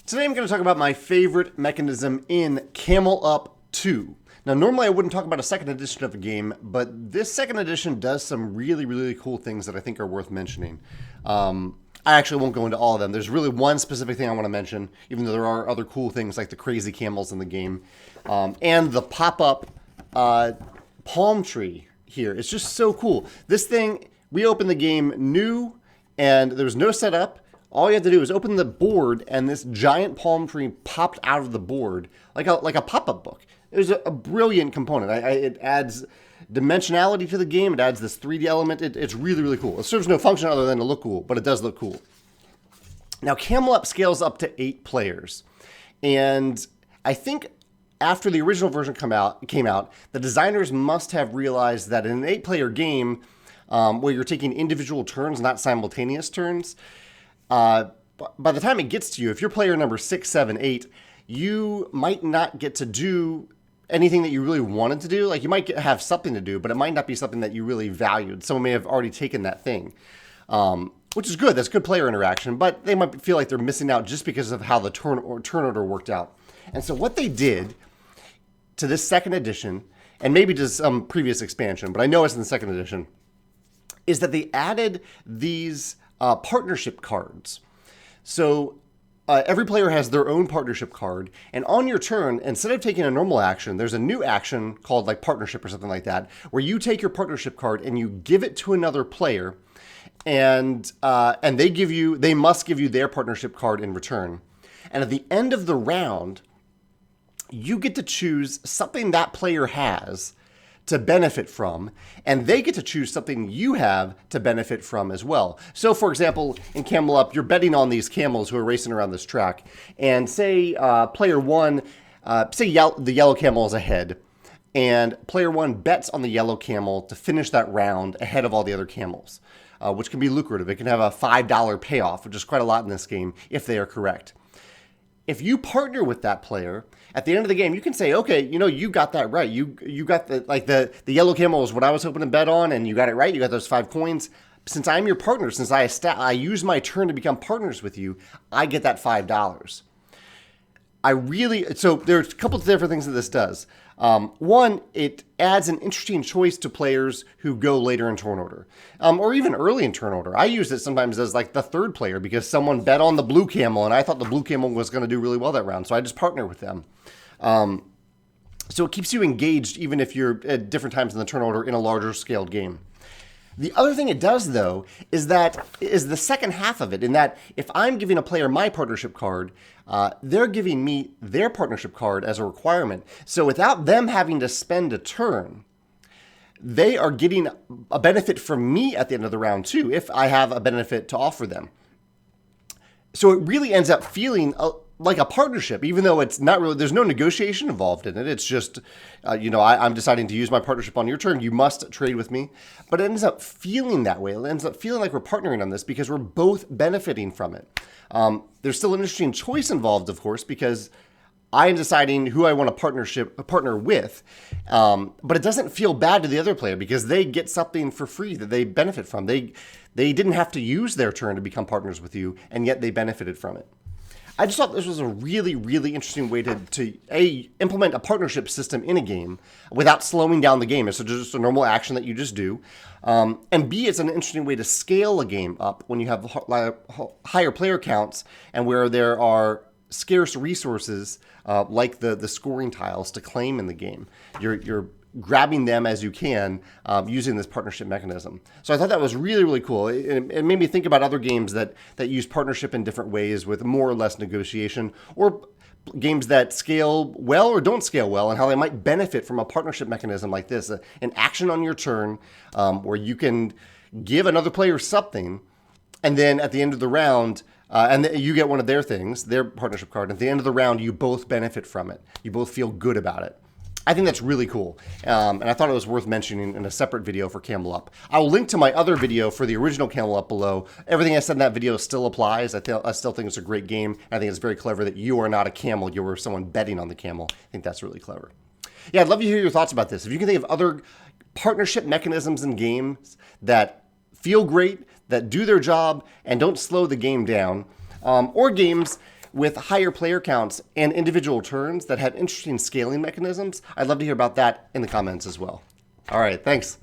Today I'm going to talk about my favorite mechanism in Camel Up 2. Now normally I wouldn't talk about a second edition of a game, but this second edition does some really cool things that I think are worth mentioning. I actually won't go into all of them. There's really one specific thing I want to mention, even though there are other cool things like the crazy camels in the game. And the pop-up palm tree here. It's just so cool. This thing, we opened the game new and there was no setup. All you have to do is open the board, and this giant palm tree popped out of the board like a pop-up book. It was a brilliant component. It adds dimensionality to the game. It adds this 3D element. It's really cool. It serves no function other than to look cool, but it does look cool. Now, Camel Up scales up to 8 players, and I think after the original version came out, the designers must have realized that in an 8-player game, where you're taking individual turns, not simultaneous turns, by the time it gets to you, if you're player number 6, 7, 8, you might not get to do anything that you really wanted to do. Like, you might have something to do, but it might not be something that you really valued. Someone may have already taken that thing, which is good. That's good player interaction, but they might feel like they're missing out just because of how the turn order worked out. And so what they did to this second edition, and maybe to some previous expansion, but I know it's in the second edition, is that they added these partnership cards. So every player has their own partnership card, and on your turn, instead of taking a normal action, there's a new action called like partnership or something like that, where you take your partnership card and you give it to another player, and they must give you their partnership card in return. And at the end of the round, you get to choose something that player has to benefit from, and they get to choose something you have to benefit from as well. So, for example, in Camel Up, you're betting on these camels who are racing around this track, and say player one, the yellow camel is ahead, and player one bets on the yellow camel to finish that round ahead of all the other camels, which can be lucrative. It can have a $5 payoff, which is quite a lot in this game if they are correct. If you partner with that player, at the end of the game, you can say, okay, you got that right. You got the yellow camel is what I was hoping to bet on, and you got it right. You got those 5 coins. Since I'm your partner, since I use my turn to become partners with you, I get that $5. So there's a couple of different things that this does. One, it adds an interesting choice to players who go later in turn order, or even early in turn order. I use it sometimes as like the third player because someone bet on the blue camel and I thought the blue camel was going to do really well that round, so I just partner with them. So it keeps you engaged even if you're at different times in the turn order in a larger scaled game. The other thing it does, though, is the second half of it, in that if I'm giving a player my partnership card, they're giving me their partnership card as a requirement. So without them having to spend a turn, they are getting a benefit from me at the end of the round, too, if I have a benefit to offer them. So it really ends up feeling like a partnership, even though it's not really, there's no negotiation involved in it. It's just, I'm deciding to use my partnership on your turn. You must trade with me. But it ends up feeling that way. It ends up feeling like we're partnering on this because we're both benefiting from it. There's still an interesting choice involved, of course, because I am deciding who I want to partner with. But it doesn't feel bad to the other player because they get something for free that they benefit from. They didn't have to use their turn to become partners with you, and yet they benefited from it. I just thought this was a really interesting way to implement a partnership system in a game without slowing down the game. It's just a normal action that you just do. And B, it's an interesting way to scale a game up when you have higher player counts and where there are scarce resources like the scoring tiles to claim in the game. You're grabbing them as you can using this partnership mechanism. So I thought that was really cool. It made me think about other games that use partnership in different ways with more or less negotiation, or games that scale well or don't scale well, and how they might benefit from a partnership mechanism like this. An action on your turn where you can give another player something, and then at the end of the round, and you get one of their things, their partnership card. At the end of the round, you both benefit from it. You both feel good about it. I think that's really cool, and I thought it was worth mentioning in a separate video for Camel Up. I'll link to my other video for the original Camel Up below. Everything I said in that video still applies. I still think it's a great game. I think it's very clever that you are not a camel. You were someone betting on the camel. I think that's really clever. Yeah, I'd love to hear your thoughts about this. If you can think of other partnership mechanisms in games that feel great, that do their job, and don't slow the game down, or games with higher player counts and individual turns that have interesting scaling mechanisms, I'd love to hear about that in the comments as well. All right, thanks.